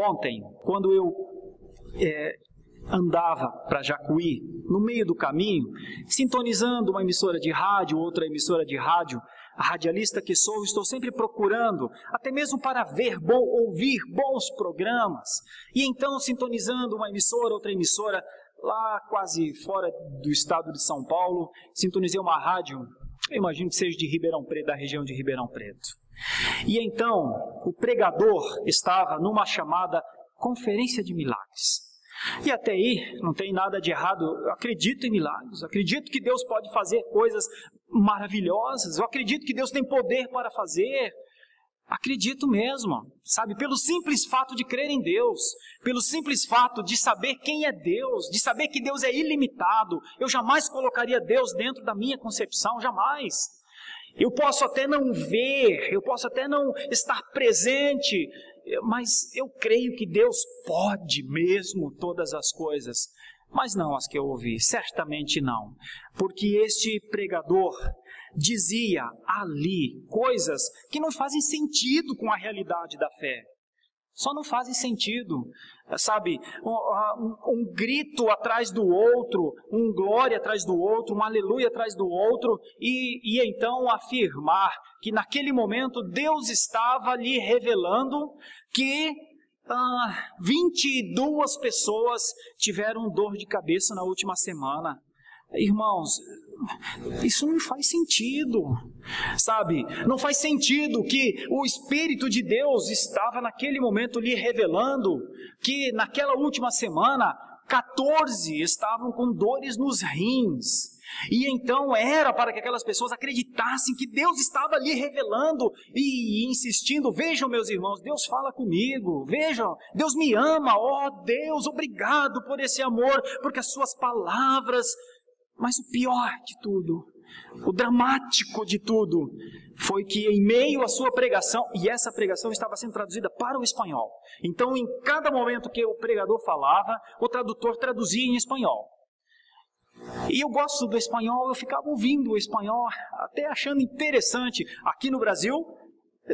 Ontem, quando eu andava para Jacuí, no meio do caminho, sintonizando uma emissora de rádio, outra emissora de rádio, a radialista que sou, estou sempre procurando, até mesmo para ouvir bons programas. E então, sintonizando uma emissora, outra emissora, lá quase fora do estado de São Paulo, sintonizei uma rádio, eu imagino que seja de Ribeirão Preto, da região de Ribeirão Preto. E então, o pregador estava numa chamada Conferência de Milagres. E até aí, não tem nada de errado, eu acredito em milagres, eu acredito que Deus pode fazer coisas maravilhosas, eu acredito que Deus tem poder para fazer, acredito mesmo, sabe, pelo simples fato de crer em Deus, pelo simples fato de saber quem é Deus, de saber que Deus é ilimitado, eu jamais colocaria Deus dentro da minha concepção, jamais. Eu posso até não ver, eu posso até não estar presente, mas eu creio que Deus pode mesmo todas as coisas. Mas não as que eu ouvi, certamente não. Porque este pregador dizia ali coisas que não fazem sentido com a realidade da fé. Só não fazem sentido, sabe, um grito atrás do outro, um glória atrás do outro, um aleluia atrás do outro, e então afirmar que naquele momento Deus estava lhe revelando que 22 pessoas tiveram dor de cabeça na última semana. Irmãos, isso não faz sentido, sabe? Não faz sentido que o Espírito de Deus estava naquele momento lhe revelando que naquela última semana 14 estavam com dores nos rins. E então era para que aquelas pessoas acreditassem que Deus estava lhe revelando e insistindo. Vejam, meus irmãos, Deus fala comigo, vejam, Deus me ama, Deus, obrigado por esse amor, porque as suas palavras... Mas o pior de tudo, o dramático de tudo, foi que em meio à sua pregação, e essa pregação estava sendo traduzida para o espanhol. Então, em cada momento que o pregador falava, o tradutor traduzia em espanhol. E eu gosto do espanhol, eu ficava ouvindo o espanhol, até achando interessante. Aqui no Brasil,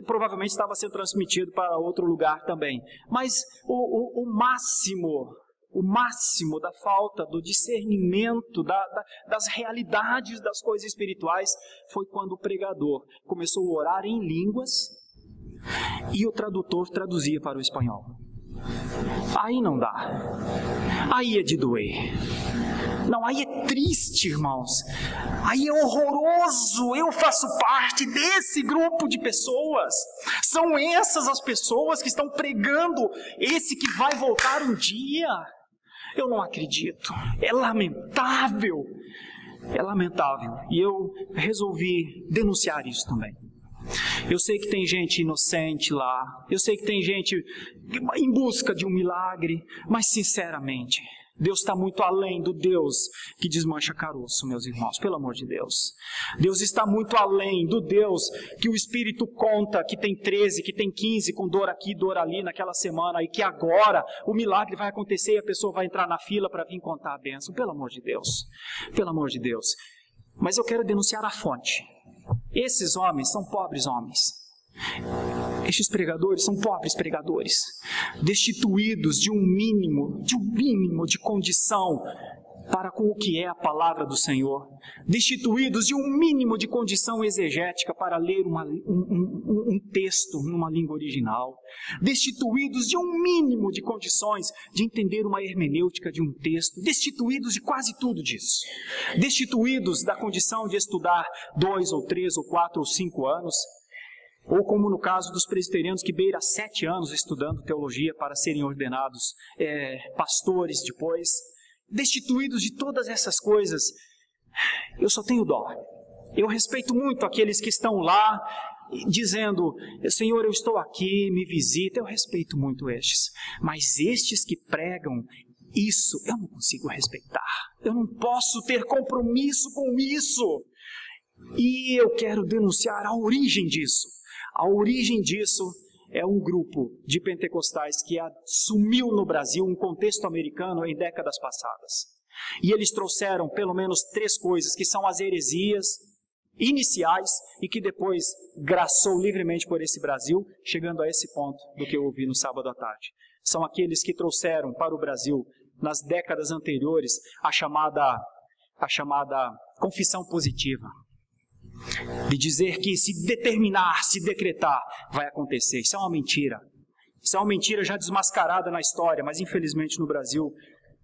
provavelmente estava sendo transmitido para outro lugar também. Mas o máximo da falta do discernimento das realidades das coisas espirituais foi quando o pregador começou a orar em línguas e o tradutor traduzia para o espanhol. Aí não dá, aí é de doer. Não, aí é triste, irmãos, aí é horroroso. Eu faço parte desse grupo de pessoas. São essas as pessoas que estão pregando esse que vai voltar um dia. Eu não acredito, é lamentável, e eu resolvi denunciar isso também. Eu sei que tem gente inocente lá, eu sei que tem gente em busca de um milagre, mas sinceramente, Deus está muito além do Deus que desmancha caroço, meus irmãos, pelo amor de Deus. Deus está muito além do Deus que o Espírito conta que tem 13, que tem 15, com dor aqui, dor ali naquela semana, e que agora o milagre vai acontecer e a pessoa vai entrar na fila para vir contar a bênção. Pelo amor de Deus, pelo amor de Deus. Mas eu quero denunciar a fonte. Esses homens são pobres homens. Estes pregadores são pobres pregadores, destituídos de um mínimo de condição para com o que é a palavra do Senhor, destituídos de um mínimo de condição exegética para ler um texto numa língua original, destituídos de um mínimo de condições de entender uma hermenêutica de um texto, destituídos de quase tudo disso, destituídos da condição de estudar 2 ou 3 ou 4 ou 5 anos, ou como no caso dos presbiterianos que beira 7 anos estudando teologia para serem ordenados pastores depois, destituídos de todas essas coisas. Eu só tenho dó. Eu respeito muito aqueles que estão lá dizendo, Senhor, eu estou aqui, me visita. Eu respeito muito estes, mas estes que pregam isso, eu não consigo respeitar. Eu não posso ter compromisso com isso. E eu quero denunciar a origem disso. A origem disso é um grupo de pentecostais que assumiu no Brasil um contexto americano em décadas passadas. E eles trouxeram pelo menos 3 coisas, que são as heresias iniciais e que depois graçou livremente por esse Brasil, chegando a esse ponto do que eu ouvi no sábado à tarde. são aqueles que trouxeram para o Brasil, nas décadas anteriores, a chamada confissão positiva. De dizer que se determinar, se decretar, vai acontecer. Isso é uma mentira. Isso é uma mentira já desmascarada na história, mas infelizmente no Brasil,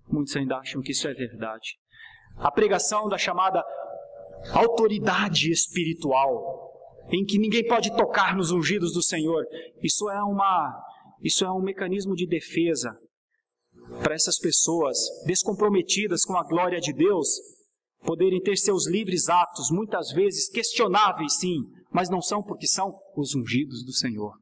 muitos ainda acham que isso é verdade. A pregação da chamada autoridade espiritual, em que ninguém pode tocar nos ungidos do Senhor, isso é um mecanismo de defesa para essas pessoas descomprometidas com a glória de Deus, poderem ter seus livres atos, muitas vezes questionáveis sim, mas não são porque são os ungidos do Senhor.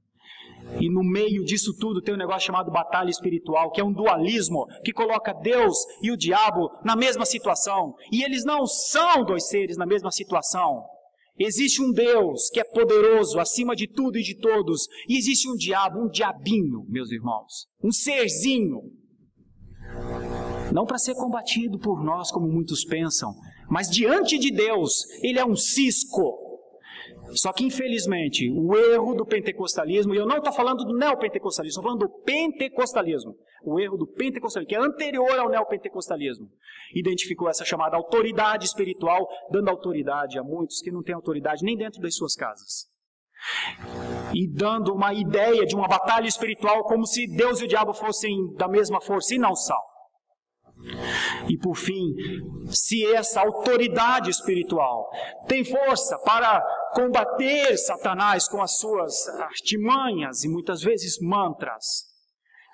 E no meio disso tudo tem um negócio chamado batalha espiritual, que é um dualismo que coloca Deus e o diabo na mesma situação. E eles não são dois seres na mesma situação. Existe um Deus que é poderoso acima de tudo e de todos. E existe um diabo, um diabinho, meus irmãos. Um serzinho. Não para ser combatido por nós, como muitos pensam, mas diante de Deus, ele é um cisco. Só que, infelizmente, o erro do pentecostalismo, e eu não estou falando do neopentecostalismo, estou falando do pentecostalismo, o erro do pentecostalismo, que é anterior ao neopentecostalismo, identificou essa chamada autoridade espiritual, dando autoridade a muitos que não têm autoridade nem dentro das suas casas. E dando uma ideia de uma batalha espiritual como se Deus e o diabo fossem da mesma força, e não são. E por fim, se essa autoridade espiritual tem força para combater Satanás com as suas artimanhas e muitas vezes mantras,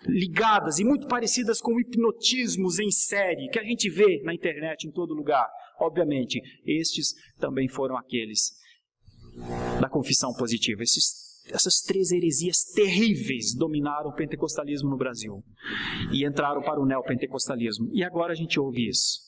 ligadas e muito parecidas com hipnotismos em série, que a gente vê na internet em todo lugar, obviamente, estes também foram aqueles da confissão positiva. Essas três heresias terríveis dominaram o pentecostalismo no Brasil e entraram para o neopentecostalismo. E agora a gente ouve isso.